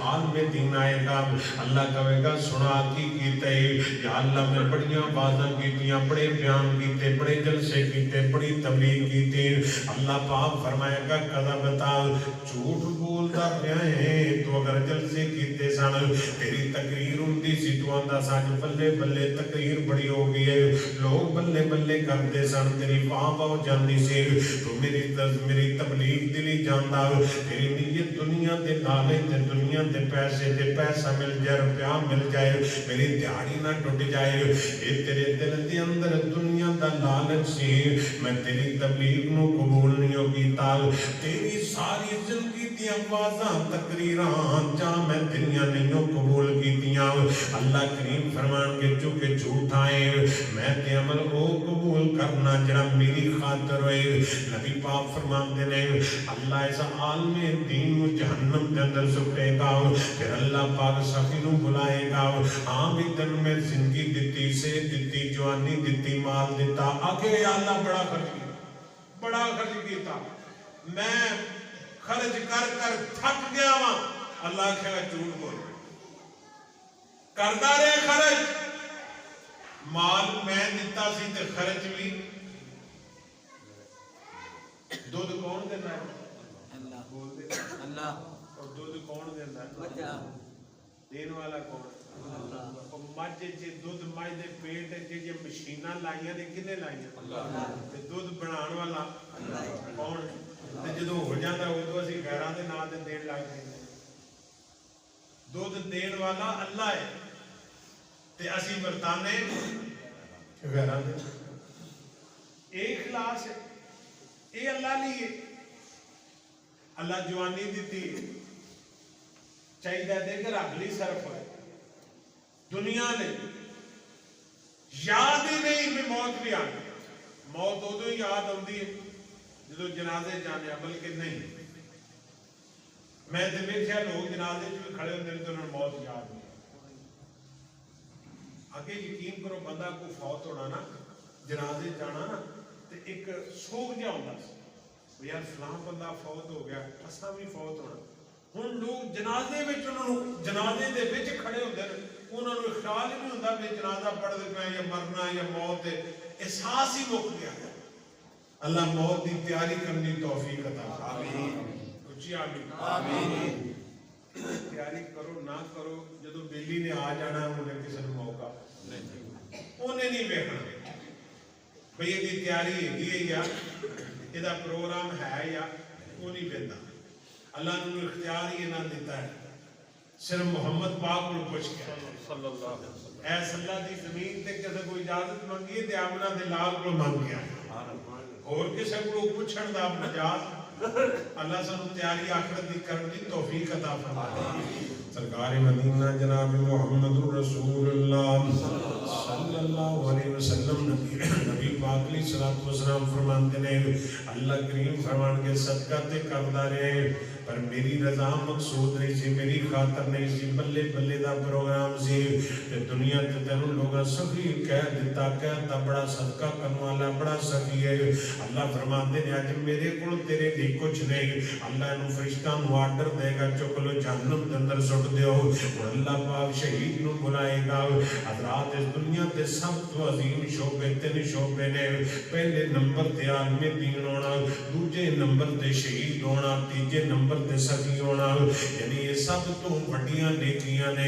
عالم دین آئے گا، اللہ کہے گا سنا کی کیتے یا اللہ میں بڑیاں بازاں کیتیاں، بڑے بیان کیتے، بڑے جلسے کیتے، بڑی تبلیغ کیتے. اللہ پاک فرمائے گا قضا بتا جھوٹ بولتا پیا ہے تو اگر جلسے کیتے سن تیری تقریر ہوندی سی تو آندا سج بلے بلے تقریر بڑی ہو گئی ہے، لوگ بلے بلے کرتے سن، تیری واہ واہ جاندی سی، تو میری تبلیغ دلی جاندا، تیری نیت دنیا دے نالے تے دنیا دے پیسے تے پیسہ مل جائے، روپیہ مل جائے، میری دیہڑی نہ ٹوٹ جائے، اے تیرے دل دے اندر دنیا دا لالچ سی، میں تیری تبلیغ نو قبول نہیں ہو کیتا، تیری ساری زندگی دی آوازاں تقریراں جا میں تیریاں نہیں ہو قبول کیتیاں. اللہ کریم فرمان کے چونکہ جھوٹا ہے میں تے عمل او قبول کرنا جڑا میری خاطر ہوئے. نبی پاک فرماندے نے اللہ اس عالم دین کو جہنم کے اندر سٹے گا، پھر اللہ پاک سخی نو بلائے گا، ہاں بھی تن میں زندگی دیتی، صحت دیتی، جوانی دیتی، مال دیتا، آگے یا اللہ بڑا خرچ کیا، بڑا خرچ کیتا، میں خرچ کر کر تھک گیا ہاں. اللہ کہے گا جھوٹ بول کردا رہے خرچ، مال میں دیتا سی تے خرچ بھی دودھ کون دینا ہے؟ اللہ. اور دودھ کون دینا ہے؟ دین والا کون؟ اور مجھ جے دودھ مجھ دے پیٹ جے مشیناں لائیاں نے کنے لائیاں؟ تے دودھ بنان والا کون؟ تے جدوں ہو جاندا اودوں اسی غیراں دے نام تے دین لگ جاندے. دودھ دین والا اللہ ہے تے اسی برتانے غیراں دے. اے اخلاص ہے، اے اللہ نہیں ہے. اللہ جوانی دیتی چاہیے دے کر اگلی صرف ہے دنیا نے یاد ہی نہیں بھی موت بھی آنی. موت ادو ہی یاد آتی ہے جدو جنازے جانے، بلکہ نہیں میں دیکھا لوگ جنازے بھی کھڑے ہوتے ہیں تو انہوں نے موت یاد نہیں. آگے یقین کرو بندہ کو فوت ہونا نا، جنازے جانا نا تو ایک سوگ جہا ہوتا ہے یار فلاں بندہ فوت ہو گیا، اساں بھی فوت ہونا. ہن لوگ جنازے وچ جنازے دے وچ کھڑے ہوندے نے، انہاں نوں خیال ہی نہیں ہوندا کہ جنازہ پڑھ دے پے یا مرنا یا موت ہے، احساس ہی مک گیا. اللہ موت دی تیاری کرنی توفیق عطا فرمائے. آمین. اچھی آمین. آمین. تیاری کرو نہ کرو، جدوں بیلی نے آ جانا انہیں کسی نے موقع انہیں نہیں ویکھنا بھئی یہ تیاری ہے یا یہ پروگرام ہے یا وہ نہیں دیتا. اللہ نے اختیار ہی نہ دیتا ہے، صرف محمد پاک کو پوچھ کے صلی اللہ علیہ وسلم اے صلی اللہ دی زمین تے کسے کو اجازت منگی تے آمنہ دے لال کو منگ گیا اور کسے کو پوچھن دا نجات. اللہ سانو تیاری آخرت دی کرنی توفیق عطا فرمائے. سرکار مدینہ جناب محمد رسول اللہ صلی اللہ علیہ وسلم نبی پاک علیہ الصلوۃ والسلام فرماتے ہیں اللہ کریم فرمان کے صدقہ تے کردا رہے پر میری رضا مقصود نہیں سی، میری خاطر نہیں سی، بلے بلے دا پروگرام سی. دنیا تے تینوں لوگاں سخی کہہ دیتا کہتا بڑا صدقہ کرنے والا بڑا سخی ہے. اللہ فرماتے ہیں اج میرے کول تیرے لیے کچھ نہیں، اللہ نو فرشتہ نو آرڈر دے گا چک لو جہنم دے اندر سٹ دیو. اور اللہ پاک شہید نو بلائے گا. حضرات اس دنیا تے سب تو عظیم شعبے تین شعبے نے، پہلے نمبر تے عالم دین ہونا، دوجے نمبر تے شہید ہونا، تیجے نمبر تے سخی ہونا. یعنی یہ سب تو بڑیاں نیکیاں نے.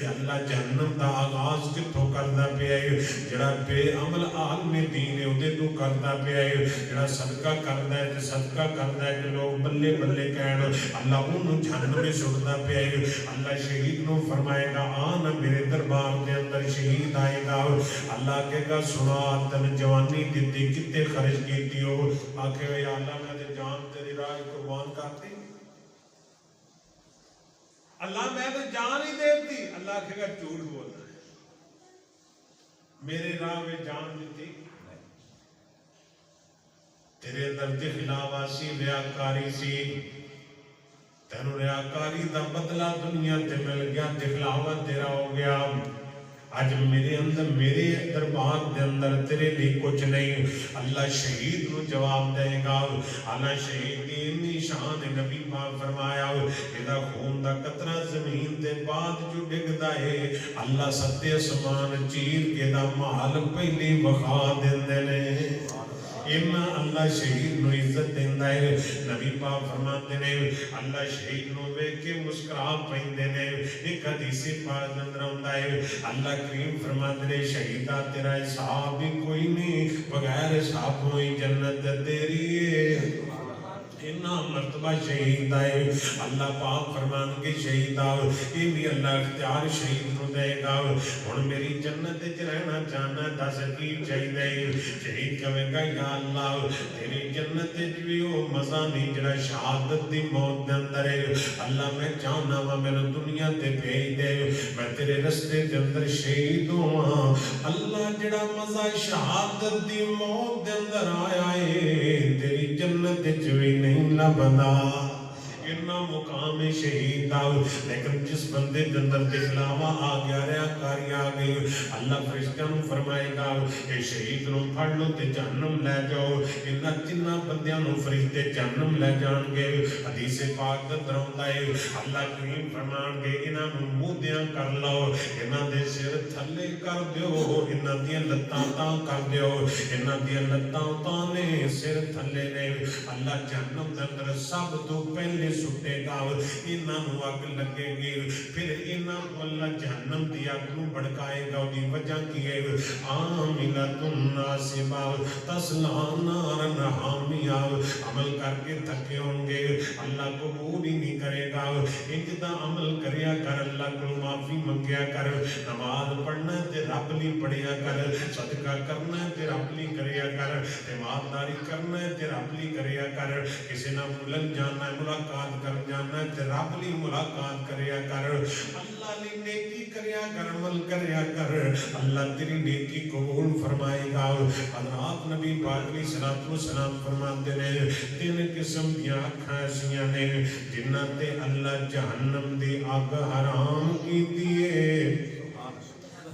اللہ جہنم دا آغاز کتوں کردا پیا ہے؟ جڑا بے عمل عالم دین ہے اودے تو کردا پیا ہے. جڑا صدقہ کردا ہے تے صدقہ کردا ہے کہ لوگ بلے بلے کہن اللہ انہوں جہنم میں سٹدا پیا ہے. اللہ شہید نو فرمائے گا آنا میرے دربار دے اندر شہید آئے گا. اللہ کہے گا سنا تن جوانی دیتی کتے خرچ کیتی ہو؟ آکھے یا اللہ میں تے جان تیری راہ قربان کرتی. اللہ میں تو جان ہی دیتی. اللہ کہے گا جھوٹ بولنا ہے، میرے راہ میں جان دیتی تیرے اندر دخلاوا سی، ریاکاری سی، تینوں ریاکاری دا بدلہ دنیا تے مل گیا، دخلاوا تیرا ہو گیا. अज मेरे अंदर मेरे दरबार के अंदर तेरे लिए कुछ नहीं। अल्लाह शहीद को जवाब देगा। अल्लाह शहीद की इन्नी शान नबी पाक फरमाया इहदा खून दा कतरा जमीन ते बाद जो डिगदा है अल्लाह सत्ते आसमान चीर के दा माल पहले विखा देंदे ने। इन्ना अल्लाह शहीद को इज्जत देंदा है। नबी पाक फरमाते ने अल्लाह शहीद को वेख के मुस्कुरा पैंदे ने। एक हदीस पाक अंदर आउंदा है अल्लाह करीम फरमाते ने शहीदा तेरा हिसाब भी कोई नहीं, बगैर हिसाब कोई जन्नत तेरी है। इन्ना मर्तबा शहीद है। अल्लाह पाक फरमान के शहीद आओ ये भी अल्लाह इख्तियार शहीद को देगा। हुण मेरी जन्नत च रहना चाहना दस की चाहिए। शहीद कहेगा या अल्लाह तेरी जन्नत च भी वो मजा नहीं जरा शहादत की मौत के अंदर है। अल्लाह मैं चाहना वा मेरे दुनिया ते भेज दे, मैं तेरे रस्ते के अंदर शहीद होवां। अल्लाह जड़ा मजा शहादत की मौत के अंदर आया है तेरी जन्नत च भी नहीं लभदा। इन्ना मुकाम है शहीद का। लेकिन जिस बंदे के अंदर दिखलावा आ गया रियाकारी आ गई अल्लाह फरिश्तियां नूं फरमाएगा ये शहीद नूं फड़ लो ते जहन्नम ले जाओ। इन्हां तिन्हां बंदियां नूं फरिश्ते जहन्नम ले जाणगे। हदीस पाक दे अंदर आउंदा है अल्लाह करीम फरमाणगे इन्हां नूं मूधियां कर लो, इन्हां दे सिर थल्ले कर दिओ, इन्हां दियां लत्तां तां कर दिओ, इन्हां दियां लत्तां तां ने सिर थल्ले ने। अल्लाह जहन्नम दे अंदर सब तो पहले सुटेगा, इन्हां नूं अग लगेगी। फिर इन्हां को अल्लाह जहन्नम दी अग नूं भड़काएगा। उहदी वजह की है आमिलतुन नासिबा तस्ला नारन हामिया। अमल करके थके होंगे अल्लाह कबूल ही नहीं करेगा। इंज दा अमल करिया कर, अल्लाह को माफी मंगिया कर, नमाज पढ़ना ते रब लई पढ़िया कर, सदका करना ते रब लई करिया कर, ईमानदारी करना ते रब लई करिया कर। किसी नाल मिलन जाना मुलाकात कर जाना ते रब लई मुलाकात करिया कर। अल्लाह लई नेकी करिया कर, अमल करिया कर, अल्लाह तेरी नेकी कबूल फरमाएगा। हज़रात नबी पाक अलैहिस्सलातु वस्सलाम फरमाते ने तीन किस्म दियां अखां ऐसियां ने जिन्हां ते अल्लाह जहन्नम दी अग हराम कीती है।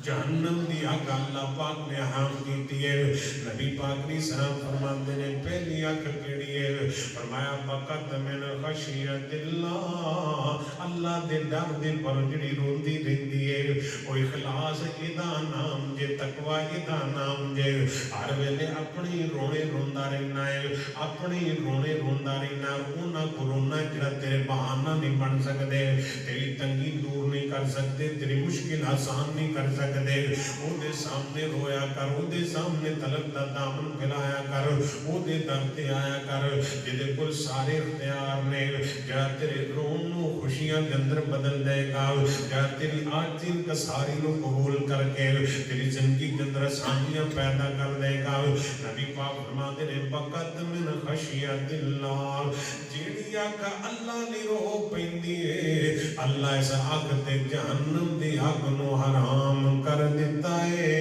जहन्नम दी अग अल्लाह पाक ने हराम कीती है। नबी पाक अलैहिस्सलाम फरमाते ने पहली अग केड़ी है? फरमाया बकत मिन खशियतिल्लाह, अल्लाह दे डर दे पर जिहड़ी रोंदी रहिंदी है। ओ इखलास इहदा नाम जे, तकवा इहदा नाम जे। हर वेले अपनी रोने रोंदा रहना है, अपनी रोने रोंदा रहना। उन्हां को रोना जिहड़ा तेरे बहाना नहीं बन सकदे, तेरी तंगी दूर नहीं कर सकते, तेरी मुश्किल आसान नहीं कर सकते। ਉਹਦੇ ਸਾਹਮਣੇ ਰੋਇਆ ਕਰ, ਉਹਦੇ ਸਾਹਮਣੇ ਤਲਬ ਦਾ ਦਾਮਨ ਫੈਲਾਇਆ ਕਰ, ਉਹਦੇ ਦਰ ਤੇ ਆਇਆ ਕਰ ਜਿਹਦੇ ਕੋਲ ਸਾਰੇ ਇਖਤਿਆਰ ਨੇ। ਜਿਹੜਾ ਤੇਰੇ ਰੋਣ ਨੂੰ ਖੁਸ਼ੀਆਂ ਦੇ ਅੰਦਰ ਬਦਲ ਦੇਗਾ, ਜਿਹੜਾ ਤੇਰੀ ਆਜੀ ਕਸਾਰੀ ਨੂੰ ਕਬੂਲ ਕਰਕੇ ਤੇਰੀ ਜ਼ਿੰਦਗੀ ਦੇ ਅੰਦਰ ਆਸਾਨੀਆਂ ਪੈਦਾ ਕਰ ਦੇਗਾ। ਨਬੀ ਪਾਕ ਫਰਮਾਉਂਦੇ ਨੇ ਬਕਤ ਮਿਨ ਖਸ਼ੀਅਤਿल्लाह, ਜਿਹੜੀ ਅੱਗ ਅੱਲਾ ਦੀ ਰੋਹ ਪੈਂਦੀ ਏ ਅੱਲਾ ਇਸ ਅੱਗ ਤੇ ਜਹੰਨਮ ਦੀ ਅੱਗ ਨੂੰ ਹਰਾਮ कर देता है।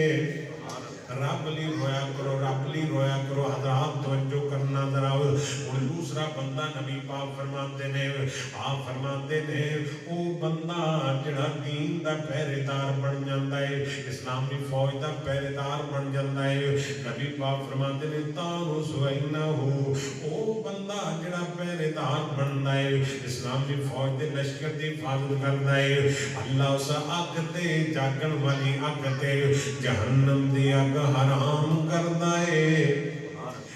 रब ली रोया करो, रब ली रोया करो। हज़रात तवज्जो करना जरा। और दूसरा बंदा नबी पाक फरमाते ने, आप फरमाते ने वो बंदा जिहड़ा दीन दा पहरेदार बन जाता है, इस्लाम की फौज का पहरेदार बन जाता है। नबी पाक फरमाते ने तारू सुवैना हो, वो बंदा जिहड़ा पहरेदार बनता है, इस्लाम की फौज के लश्कर की हिफाजत करता है, अल्लाह उस अग ते जागण वाली अग ते जहन्नम दी अग हराम करदा है।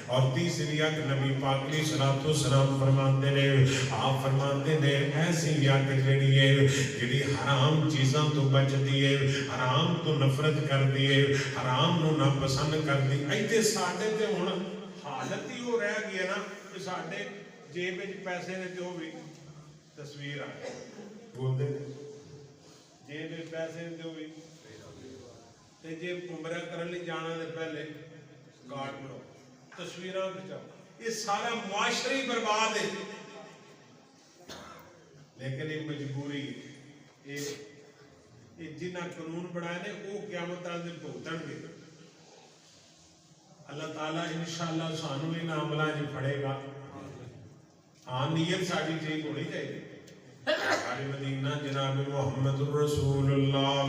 और तीसरी अग नबी पाक अलैहिस्सलातु वस्सलाम फरमाते ने, आप फरमाते ने ऐसी अग जिहड़ी है जिहड़ी हराम चीज़ां तो बचदी है, हराम तो नफरत करदी है, हराम नूं ना पसंद करदी। इत्थे साडे ते हुण हालत ही वो रह गई है ना कि साडे जेब विच पैसे ने ते ओह भी तस्वीर आ गई बोलदे जेब विच पैसे ने ते ओह भी ते जे उमरा करन लई जाना ते पहले कार्ड बनाओ, तस्वीरां खिचाओ। ये सारा मुआशरा ही बर्बाद है। लेकिन ये मजबूरी ये जिन्हें कानून बनाए ने वो क़यामत वाले दिन भुगतणगे। अल्लाह ताला इंशाअल्लाह सानू इन अमलों च फड़ेगा। हाँ नीयत साडी ठीक होनी चाहिए, सरकार मदीना जनाब मोहम्मद रसूलुल्लाह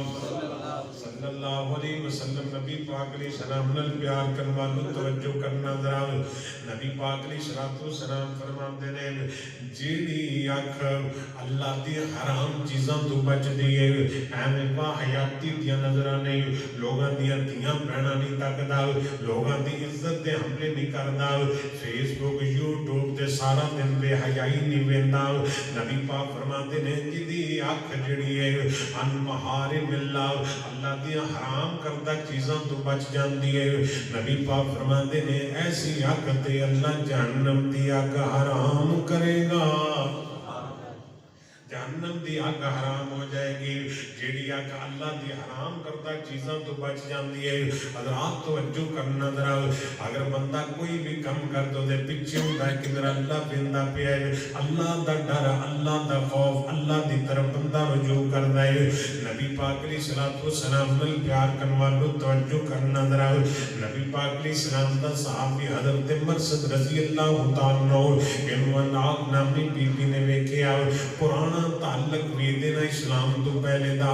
सल्लल्लाहु अलैहि वसल्लम नबी पाक अलैहि सलाम नाल प्यार करन वालों तवज्जो करना जरा नबी पाक अलैहि सलातो सलाम फरमाते ने जेड़ी अख अल्लाह दी हराम चीज़ां तो बचदी है एवें वाहयाती दी नजरां नहीं लोगां दी धियां भैणां नहीं तकदा लोगां दी इज्जत दे हमले नहीं करदा फेसबुक यूट्यूब ते सारा दिन बेहयाई नहीं वेंदा नबी पाक फरमाते ने जिदी अख जिहड़ी है अनमहारे मिल्ला अल्लाह दी हराम करदा चीज़ां तो बच जाती है नबी पाक फरमाते ने ऐसी अख ते अल्लाह जहन्नम दी अग हराम करेगा जहन्नम दी अग हराम हो जाएगी जेड़ी अग अल्लाह दी हराम करदा चीज़ां तो बच जाती है हज़रात तवज्जो करना जरा अगर बंदा कोई भी काम कर दो दे पीछे होंदा है कि मेरा अल्लाह वेंदा पिया है अल्लाह दा डर अल्लाह दा खौफ अल्लाह दी तरफ बंदा रुजू करदा है नबी पाक अलैहि सलातो सलाम नाल प्यार करन वालों तवज्जो करना जरा नबी पाक अलैहि सलाम दा सहाबी हज़रत मरसद रज़ी अल्लाह तआला इन्हों नाग नामी बीबी ने वेखिया पुराना ताल्लुक वेदे ना इस्लाम तो पहले दा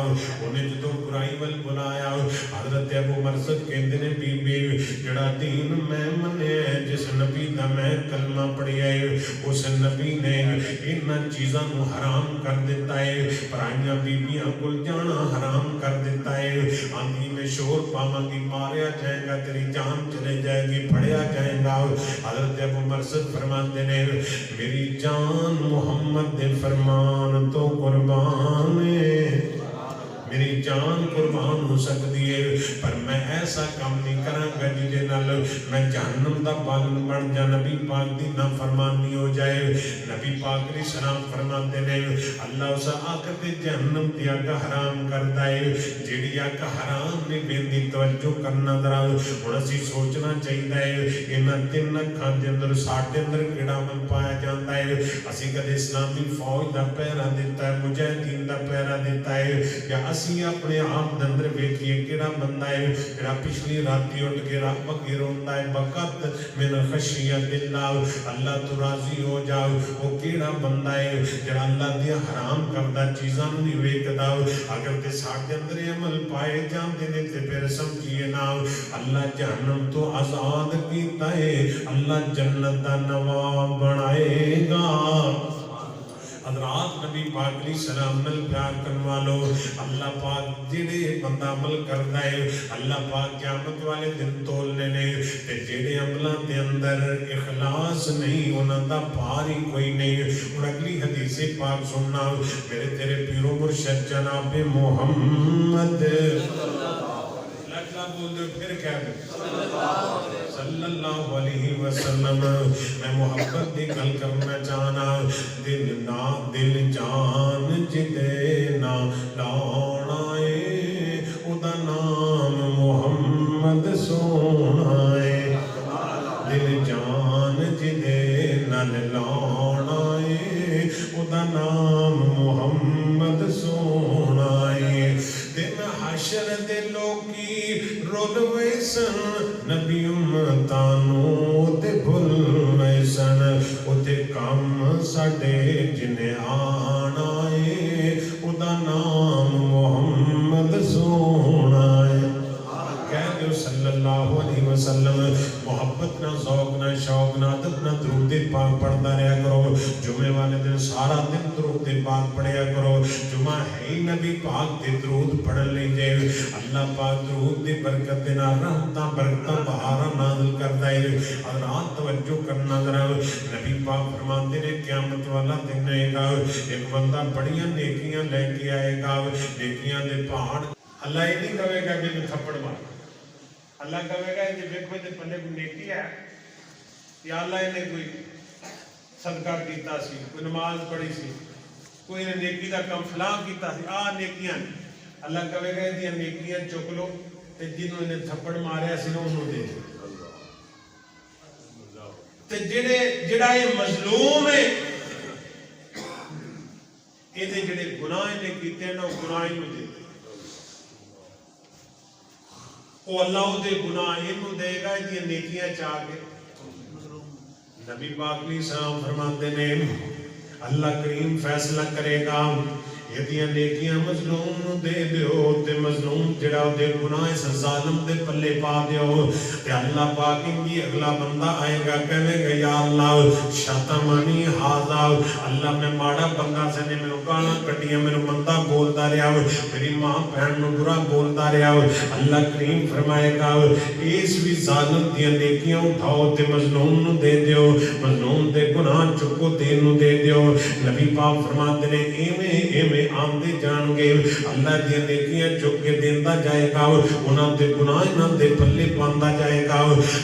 उन्हें जो बुराई वल बुलाया हजरत अबू मरसद कहते ने बीबी जड़ा दीन मैं मने जिस नबी दा मैं कलमा पढ़िया है उस नबी ने इन्हां चीज़ां नूं हराम कर दिता है पराइयां बीबियां कोल जाना हराम कर दिता है आंधी में शोर पावांगी मारिया जाएगा तेरी जान चले जाएगी फड़िया जाएगा हजरत अबू मरसद फरमाते ने मेरी जान मोहम्मद दे फरमान तो कुर्बान मेरी जान कुर्बान हो सकती है पर मैं ऐसा काम नहीं करांगा जिहदे नाल मैं जहन्नम दा बागन बन जा नबी पाक दी नाफरमानी हो जाए नबी पाक अलैहि सलाम फरमाते ने अल्लाह उस आग ते जहन्नम दी अग हराम करदा है जेड़ी अग हराम ने बेंदी तवज्जो करना जरा हुण असीं सोचना चाहिदा है इन्हां तीन अखां दे अंदर साडे अंदर किहड़ा अमल पाया जांदा है असीं कदे इस्लामी फौज दा पहरा दिता है मुजाहिदीन दा पहरा दिता है या अपने आप के अंदर वेखिए किहड़ा बंदा है जिहड़ा पिछली राती उठ के रब अगे रोंदा है बकत मिन खशियतिल्लाह अल्लाह तो राजी हो जाओ वो किहड़ा बंदा है जिहड़ा अल्लाह दी हराम करदा चीज़ां नूं नहीं वेखदा अगर ते साडे अंदर अमल पाए जांदे ने ते फिर समझिए ना अल्लाह जहन्नम तो आजाद कीता है अल्लाह जन्नत दा नवाब बनाएगा हज़रात नबी पाक अलैहि सलाम नाल प्यार करन वालों अल्लाह पाक जेड़े बंदा अमल करदा है अल्लाह पाक क़यामत वाले दिन तोलने ने ते जेड़े अमलां दे अंदर इखलास नहीं उन्हां दा भार ही कोई नहीं हुण अगली हदीस पाक सुनना मेरे तेरे पीरो मुर्शिद जनाब मोहम्मद बोल दो फिर क्या सल्लल्लाहु अलैहि वसल्लम मैं मोहब्बत की गल करना चाहना दिल ना दिल जान जिदे ना लाना है उदा नाम मोहम्मद सोना है दिल जान जिदे ना लाना है उदा नाम मोहम्मद सोना है दिन हशर दे लोकी रोल वैसन नबी उम्मतानों ते भुल वैसन उते कम साडे जिने आना है उदा नाम मोहम्मद सोना है कह दो सल्लल्लाहु अलैहि वसल्लम मोहब्बत ना ज़ौक़ ना शौक़ ना अदब ना दुरूद पाक पढ़ता रहा करो जुमे वाले दिन सारा दिन दुरूद पाक पढ़िया करो जुमा है ही नबी पाक दे दुरूद पढ़ लीजिए अल्लाह पाक दुरूद दी बरकत दे नाल रहमतां बरकतां बहारां नाज़िल करदा है हज़रात तवज्जो करना जरा नबी पाक फरमाते ने क़यामत वाला दिन आएगा एक बंदा बड़ियां नेकियां लेके आएगा नेकियां दे पहाड़ अल्लाह ये नहीं कहेगा कि मैं थप्पड़ मार अल्लाह कहेगा कि देखो ये पल्ले कोई नेकी है या अल्लाह ने कोई सदका कीता सी कोई नमाज पढ़ी सी कोई ने नेकी का काम फलां कीता सी आ नेकियां अल्लाह कहेगा ये नेकियां चुक लो ते जिन्हों ने थप्पड़ मारिया सी ना उन्होंने दे ते जेड़ा ये मजलूम है ये जेड़े गुनाह ने कीते ना गुनाह नूं दे वो अल्लाह उहदे गुनाह इनू देगा इहदियां नेकियां चाह के नबी पाक भी सलाम फरमाते ने اللہ کریم فیصلہ کرے گا یہ نیکیاں مظلوم نو دے دیو تے مظلوم جڑا دے گناہ اس ظالم دے پلے پا دیو تے اللہ پاک انگی اگلا بندہ آئے گا کہنے گا یا اللہ شتمانی حاضا اللہ میں ماڑا بندہ سے نے میں گانا کٹیا میں بندہ بولتا رہا میری ماں بہن نو برا بولتا رہا اللہ کریم فرمائے گا اس بھی ظالم دیا نیکیاں اٹھاؤ تے مظلوم نو دے دیو مظلوم دے گناہ چکو تے نو دے دیو نبی پاک فرماتے نے ایویں آمدے جان گے اللہ دیا نیکیاں چک کے دیندہ جائے گا انہاں دے گناہ انہاں دے پلے پاندہ جائے گا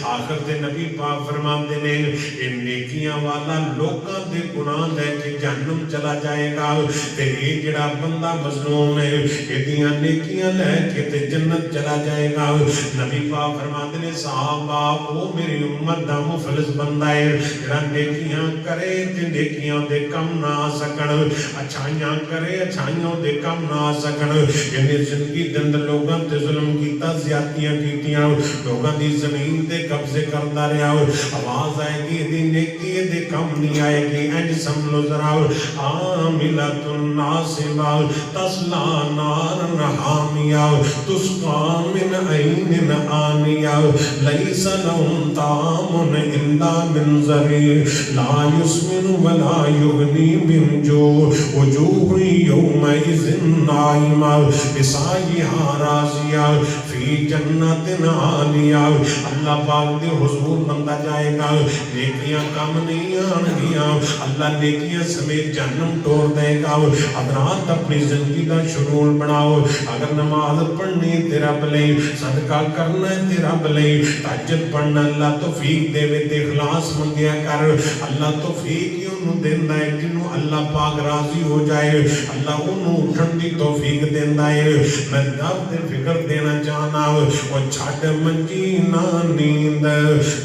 آخر تے نبی پاک فرماتے نے ان نیکیاں والا لوکاں دے گناہ لے کے جہنم چلا جائے گا تے یہ جڑا بندہ مظلوم ہے یہ دیا نیکیاں لے کے تے جنت چلا جائے گا نبی پاک فرماتے نے صحابہ وہ میری امت دا مفلس بندہ ہے جڑا نیکیاں کرے تے نیکیاں دے کم نہ سکن اچھائیاں کرے اچھائیوں دے کم نہ سکن یعنی زندگی دند لوگاں تے ظلم کیتا زیادتیاں کیتیاں لوگاں دی زمین تے قبضے کرتا رہا آواز آئے گی دی نیکی دے کم نہیں آئے گی اینج سمجھو ذرا عاملۃ ناصبہ تصلا نارا حامیہ تسقی من عین آنیہ لیس لہم طعام الا من ضریع لا یسمن ولا یغنی من جوع وجوہ یومئذ ناعمہ بسعیہا راضیہ فی جنت عالیہ اللہ پاک دے حضور بندہ جائے گا نیکیاں کم نہیں آن گیا اللہ نیکیاں سمیت جہنم ٹور دے گا حضرات اپنی زندگی کا شڈول بناؤ اگر نماز پڑھنی تیرا بلے صدقہ کرنا تیرا بلے تہجد پڑھنا اللہ توفیق دے وے تے اخلاص منگیا کر اللہ توفیق ہی انہوں دیندہ ہے جنہوں اللہ پاک راضی ہو جائے اللہ انہوں اٹھن دی توفیق دیندہ ہے میں دب دے فکر دینا چاہنا وہ چھڑ منجی نہ نیند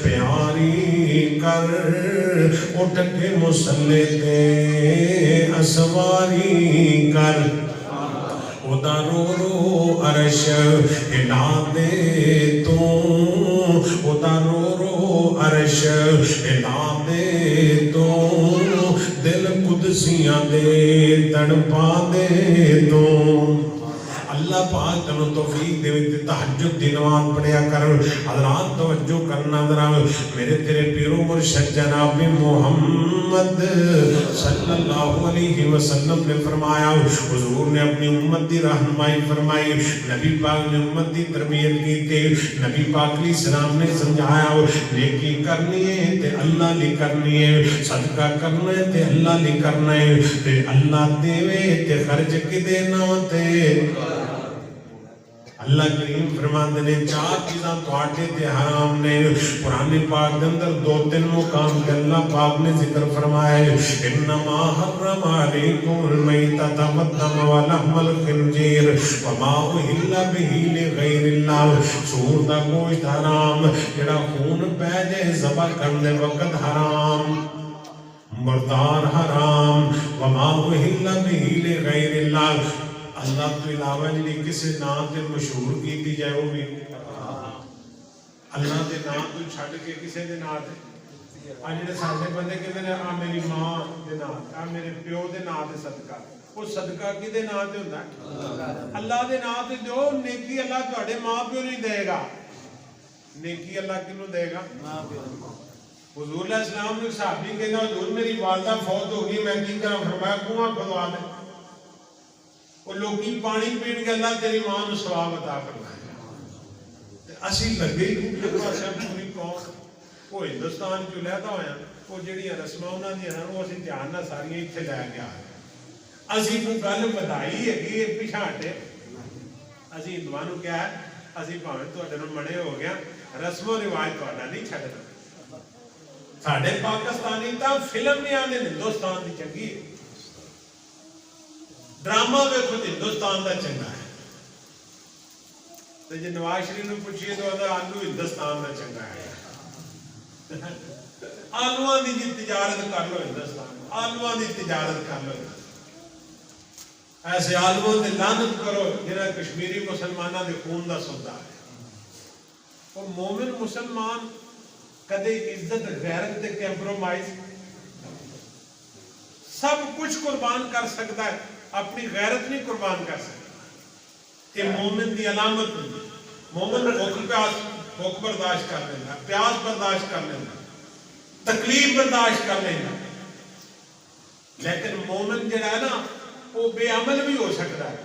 پیاری کر اٹھ کے مسلح دے اسواری کر خدا رو رو عرش ہلا دے تو خدا رو رو عرش ہلا دے تو دل قدسیاں دے تڑپا دے تو اللہ پاک تنو توفیق دے ویتے تحجد دی نماز پڑھیا کر حضرات توجہ کرنا ذرا میرے تیرے پیرو مرشد جناب محمد صلی اللہ علیہ وسلم نے فرمایا حضور نے اپنی امت دی رہنمائی فرمائی نبی پاک نے امت دی تربیت کی تے نبی پاک علیہ السلام نے سمجھایا نیکی کرنی ہے تے اللہ لی کرنی ہے صدقہ کرنا ہے تے اللہ لی کرنا ہے تے اللہ دے وے تے خرچ کی دینا تے اللہ کریم فرماندے نے چار چیزاں تواڈے تے حرام نے قرآن پاک دے اندر دو تین مقام تے اللہ پاک نے ذکر فرمایا ہے انما حرم علیکم المیتۃ والدم ولحم الخنزیر وما اہل بہ لغیر اللہ سور دا گوشت حرام جڑا خون پہ جائے ذبح کرنے وقت حرام مردار حرام وما اہل بہ لغیر اللہ اللہ تو علاوہ جنہی کسی نام تے مشہور کی دی جائے وہ بھی اللہ دے نام تو چھڑ کے کسی دے نام تے آج جنہے ساتھے بندے کہتے ہیں آ میری ماں دے نام آ میرے پیو دے نام تے صدقہ وہ صدقہ کی دے نام تے ہوتا ہے اللہ دے نام تے جو نیکی اللہ توڑے ماں پیو نہیں دے گا نیکی اللہ کنوں دے گا حضور علیہ السلام نے صحابی کہنا حضور میری والدہ فوت ہوگی میں کی کرا فرمایا کنواں کھدوا دے وہ لوگی پانی پین کے اللہ تیری ماں نو ثواب عطا کرنا اسی لگے پوری قوم وہ ہندوستان جو لیتا ہوا وہ جڑی رسماں انہاں دی وہ اسی دھیان نہ ساری ایتھے لے گیا اسی کو گل بدائی ہے کہ پیچھے ہٹے اسی ہندوؤں نو کیا ہے اسی بھاویں تواڈے نال مڑے ہو گیا رسم و رواج تواڈا نہیں چھڈنا ساڈے پاکستانی تا فلم نہیں آندے ہندوستان دی چنگی ہے ڈرامہ میں خود ہندوستان دا چنگا ہے تو جی نواز شریف نے پوچھئے تو ادھر آلو ہندوستان دا چنگا ہے آلوان دی جی تجارت کر لو ہندوستان آلوان دی تجارت کر لو ایسے آلوان دی لعنت کرو جنہاں کشمیری مسلمانہ دے خون دا سودا ہے وہ مومن مسلمان کدے عزت غیرت تے کمپرومائز सब कुछ कुर्बान कर सकता है, अपनी गैरत नहीं कुर्बान कर सकता। ये मोमिन की अलामत नहीं। मोमिन भुख बर्दाश्त कर लेना, प्यास बर्दाश्त कर लेना, तकलीफ बर्दाश्त कर लेना, लेकिन मोमिन जो है ना वो बेअमल भी हो सकता है,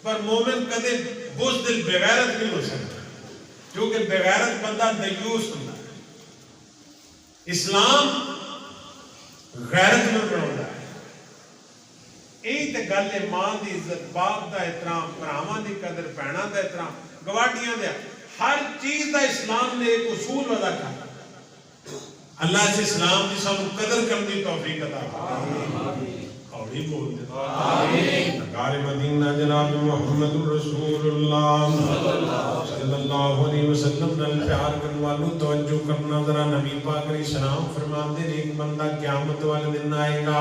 पर मोमिन कदे बुज़दिल बेगैरत नहीं हो सकता, क्योंकि बेगैरत बंदा दयूस होता है। इस्लाम गैरत में बनाता है। यही तो गल है, मां की इज्जत, बाप का एहतराम, भरावां की कदर, भैणां का एहतराम, गवाडियां का, हर चीज का इस्लाम ने एक उसूल अदा कर। अल्लाह से इस्लाम की सानू कदर करने की तौफीक अता फरमाए। और ही बोल दे आमीन। कार मदीना जनाब मुहम्मदुर रसूलुल्लाह सल्लल्लाहु अलैहि वसल्लम नाल प्यार करने वालों तवज्जो करना जरा। नबी पाक ने सलाम फरमाते ने, एक बंदा क़यामत वाले दिन आएगा,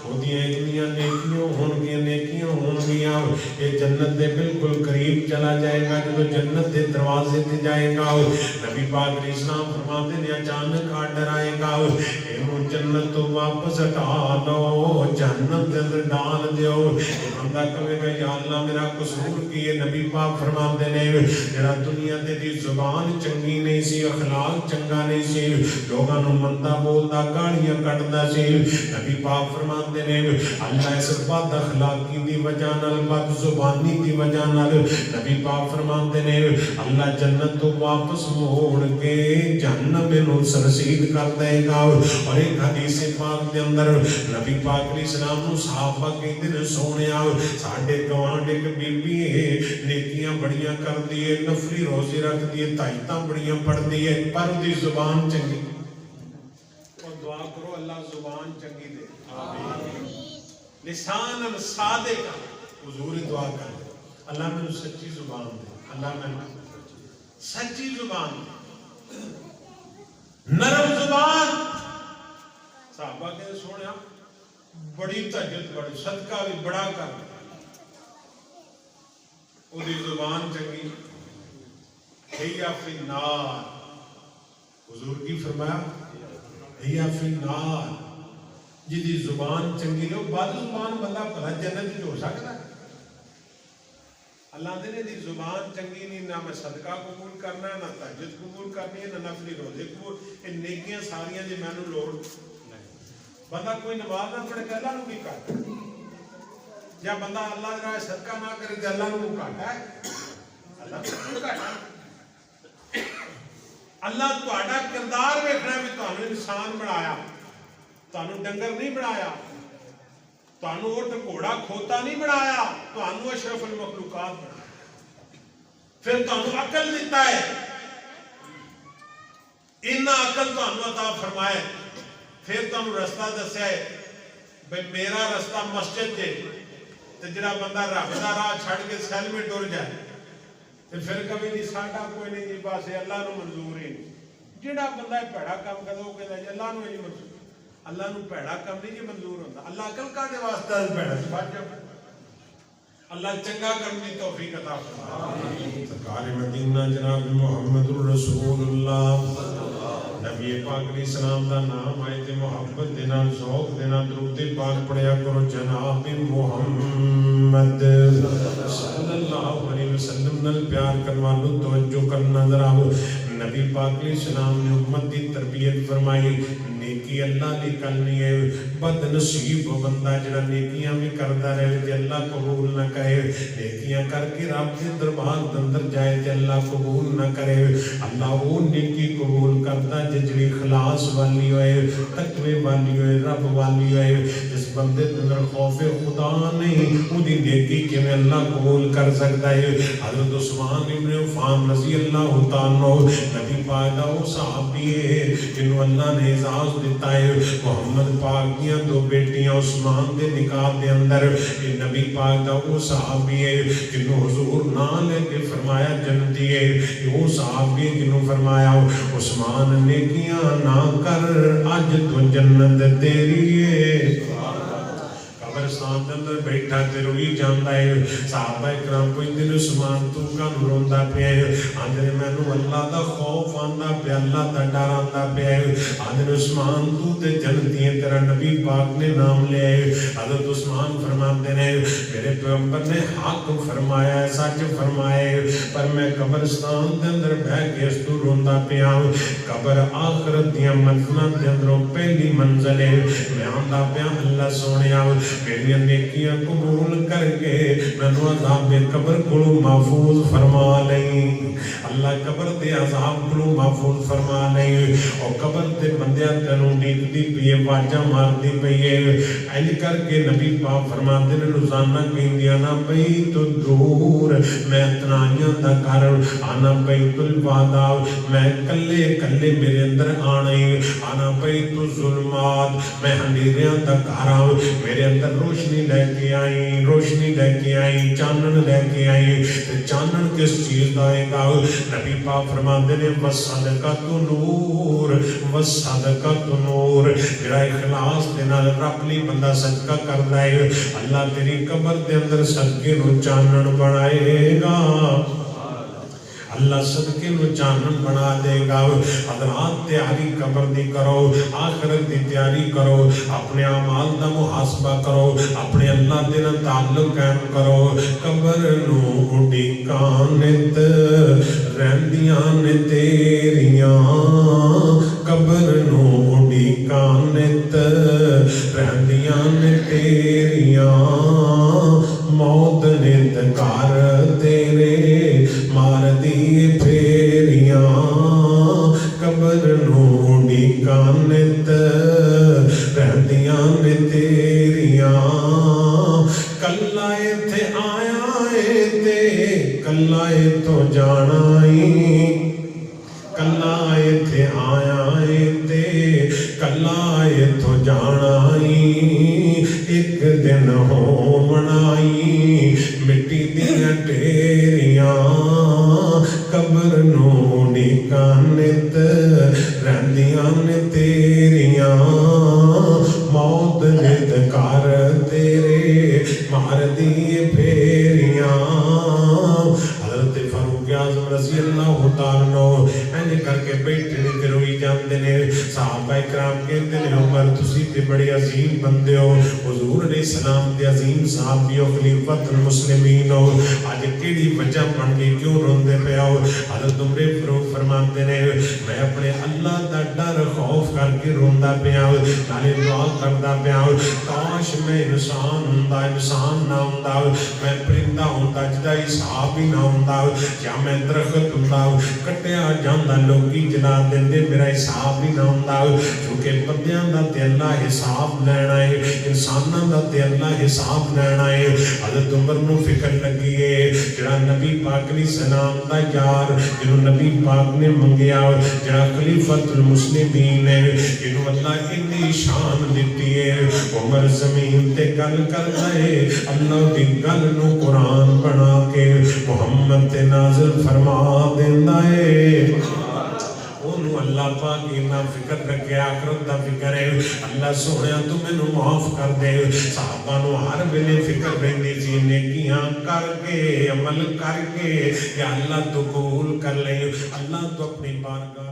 ओदियां इतनियां नेकियां होणगियां, ये जन्नत दे बिल्कुल करीब चला जाएगा। जब जन्नत दे दरवाजे ते जाएगा, नबी पाक ने सलाम फरमाते ने, अचानक आर्डर आएगा, इन्हों जन्नत तो वापस हटा लो, जन्नत के अंदर डाल दियो। बंदा कहेगा, या अल्लाह मेरा कसूर की है? नबी पाक फरमाते ने, जेड़ा दुनिया ते दी जुबान चंगी नहीं सी, अखलाक चंगा नहीं सी, लोगों नूं मंदा बोलदा, गालियां कटदा सी, नबी पाक फरमाते ने अल्लाह इस बद अखलाकी दी वजह नाल, बद जुबानी दी वजह नाल, नबी पाक फरमाते ने अल्लाह जन्नत तो वापस मोड़ के जहन्नम में सरसीद कर देगा। और एक हदीस पाक के अंदर नबी पाक ने सलाम सहाबा कहते ने, सोनिया साडे गवांड एक बीबी है, नेकियां बड़ियां करदी है, नफली रोजे रखदी है, तायतां बड़ियां पढ़दी है, पर उसदी जुबान चंगी। और दुआ करो अल्लाह जुबान चंगी दे, आमीन। लिसान सादिक, हुजूर दुआ कर, अल्लाह मैनू सच्ची जुबान दे, अल्लाह मैनू सच्ची जुबान दे, नरम जुबान। सहाबा कहते सोनिया बड़ी तहज्जुद बड़ी, सदका भी बड़ा कर, उदी जुबान चंगी। हिया फिन्नार, हुजूर की फरमाया हिया फिन्नार, जिदी जुबान चंगी ने, बद जुबान बंदा भला जन्नत हो सकता है? अल्लाह ने दी जुबान चंगी नहीं, ना मैं सदका कबूल करना, ना तहज्जुद कबूल करनी है, ना नफली रोजे कबूल, ये नेकियां सारियां दी मैनू लोड़ नहीं। बंदा कोई नमाज ना पढ़े, अल्लाह नूं की घट, या बंदा अल्लाह दे राह सदका ना करे, अल्लाह नूं घट है? अल्लाह नूं घट है। अल्लाह तुहाडा किरदार वेखना भी, तुहानू इंसान बनाया, तुहानू डंगर नहीं बनाया, तुहानू ऊंट घोड़ा खोता नहीं बनाया, तुहानू अशरफुल मखलूकात बनाया। फिर तुहानू अकल दिता है, इन्ना अकल तुहानू अता फरमाए, फिर तुहानू रास्ता दस्या है भाई मेरा रास्ता मस्जिद जे, ते जिहड़ा बंदा रब दा राह छड़ के सैल में टुर जाए ते फिर कभी नहीं साडा कोई नहीं जी, बस अल्लाह नूं मंजूर ही नहीं। जिहड़ा बंदा भैड़ा काम करदा वो कहदा जी अल्लाह नूं नहीं मंजूर, अल्लाह नूं भैड़ा काम नहीं जी मंजूर होंदा। अल्लाह अकल कादे वास्ते भैड़ा च बच जाओ, अल्लाह चंगा करने की तौफीक अता फरमाए। सरकार मदीना जनाब मुहम्मदुर रसूलुल्लाह नबी पाक ने सलाम दा नाम आए ते मोहब्बत दे नाल ज़ौक़ दे नाल दुरूद पाक पढ़िया करो। जनाब मुहम्मद सल्लल्लाहु अलैहि वसल्लम नाल प्यार करवा लो, तवज्जो करना जरा। नबी पाक ने सलाम ने उम्मत की तरबियत फरमाई, नेकी अल्लाह दी करनी है। बदनसीब बंदा जिहड़ा नेकियां भी करता रहे ते अल्लाह कबूल ना करे, नेकियां करके रब के दरबार दे अंदर जाए ते अल्लाह कबूल ना करे। अल्लाह वो नेकी कबूल करता जिहड़ी इखलास वाली होए, तकवे वाली होए, रब वाली होए। जिस बंदे दे अंदर खौफे खुदा नहीं, उहदी नेकी किवें अल्लाह कबूल कर सकता है? हज़रत उस्मान इब्न अफ़्फ़ान रज़ी अल्लाह तआला नबी पाक दा वो सहाबी है जिन्हों अल्लाह ने एजाज दिता है। मोहम्मद पाक दी दो बेटियां उस्मान दे निकाह दे अंदर ये नबी पाक दा वो सहाबी है जिन्हों हुजूर नाम लेके फरमाया जन्नती है। वो सहाबी जिन्हों फरमाया उस्मान नेकियां ना कर, अज तो जन्नत तेरी है। कब्र कब्रिस्तान के अंदर बैठा ते रोई जाता है। सहाबा इकराम पुछदे ने उस्मान तू काहनूं रोंदा पिया है? आंदे ने मैनूं अल्लाह दा खौफ आंदा पिया, अल्लाह दा डर आंदा पिया है। आंदे ने उस्मान तू ते जन्नती है, तेरा नबी पाक ने नाम लिया है। हज़रत उस्मान फरमाते ने मेरे पैगंबर ने हक फरमाया है, सच फरमाया है, पर मैं कब्रिस्तान के अंदर बह के इस तू रोंदा पिया। कब्र आखिरत दियां मंजिलां दे अंदरों पहली मंजिल है। मैं आंदा पिया अल्लाह सोहणिया मेरी नेकियां कबूल करके मैनूं अज़ाब कब्र कोलों महफूज फरमा लई। अल्लाह कब्र दे अज़ाब कोलों महफूज फरमा लई। और कब्र दे बंदियां तैनूं उडीकदी पई है, आवाज़ां मारदी पई है। इंज करके नबी पाक फरमाते ने रोज़ाना कहंदियां ना बैतु दूर, मैं तनाइयां दा घर, आना बैतुल वादा, मैं कल्ले कल्ले मेरे अंदर आना ही, आना बैतु ज़ुल्मात, मैं अंधेरियां दा घर आऊं, मेरे अंदर रोशनी लेके आई, रोशनी लेके आई, चानन लेके आई। ते चानन किस चीज़ दा आएगा? नबी पाक फरमाते ने वसदक़तु नूर, वसदक़तु नूर। जेड़ा इखलास दे नाल रब लई बंदा सदका करदा है, अल्लाह तेरी कब्र दे अंदर सदके नूं चानन बनाएगा। अल्लाह सदके नूं चानन बना देगा। हज़रात तैयारी कब्र दी करो, आखिरत दी तैयारी करो, अपने अमाल दा मुहासबा करो, अपने अल्लाह दे नाल ताल्लुक कायम करो। कब्र नूं उडीकां नित रहिंदियां ने तेरियां, कब्र नूं उडीकां नित रहिंदियां ने तेरियां, मौत नित घर तेरे मारदी फेरियां, कब्र नूं उडीकां नित रहिंदियां ने तेरियां। कल्ला इत्थे आया ए ते कल्ला इत्थों जाना ई, कल्ला इत्थे आया ए ते कल्ला इत्थों जाना ई। एक दिन होवना ई मिट्टी दियां ढेरियां, कब्र नूं उडीकां नित रहिंदियां ने तेरियां, मौत नित घर तेरे मारदी फेरियां। हज़रत फारूक आज़म रज़ी अल्लाह तआला इंज करके बैठे ने ते रोई जांदे ने। सहाबा इकराम कहते ने उमर तुसीं ते बड़े अजीम बंदे हो, हुज़ूर अलैहिस्सलाम दे अजीम साहबी हो, खलीफतुल मुस्लिमीन हो, अज केड़ी वजह बन गई, क्यों रोंदे पे हो? हज़रत उमर फारूक फरमाते ने मैं अपने अल्लाह दा डर खौफ करके रोंदा पिया, नाले दुआ करदा पिया काश मैं इंसान हुंदा, इंसान ना हुंदा, मैं परिंदा हुंदा जिहदा हिसाब ही ना हुंदा, या मैं दरख्त हुंदा कट्टिया जांदा लोकी जला देंदे, मेरा हिसाब ही ना हुंदा। क्योंकि बंदियां दा ते अल्लाह हिसाब लैना है, इंसानां दा ते अल्लाह हिसाब लैना है। हज़रत उमर नूं फिक्र लगी है जिहड़ा नबी पाक अलैहि सलाम दा यार, जिहनूं नबी पाक ने मंगिया, जिहड़ा खलीफतुल मुस्लिमीन है, जिहनूं अल्लाह इन्नी शान दित्ती है। उमर ज़मीन ते गल करदा है, अल्लाह दी गल नूं कुरान बना के मुहम्मद ते नाज़िल फरमा देंदा है। अल्लाह पाक इन्ना फिक्र रखे, आखिरत दा फिक्र है। अल्लाह सोहणिया तू मैनू माफ कर दे। साहबा नूं हर वेले फिक्र रहिंदी सी, नेकियां करके अमल करके या अल्लाह तू कबूल कर ले, अल्लाह तू अपनी बारगाह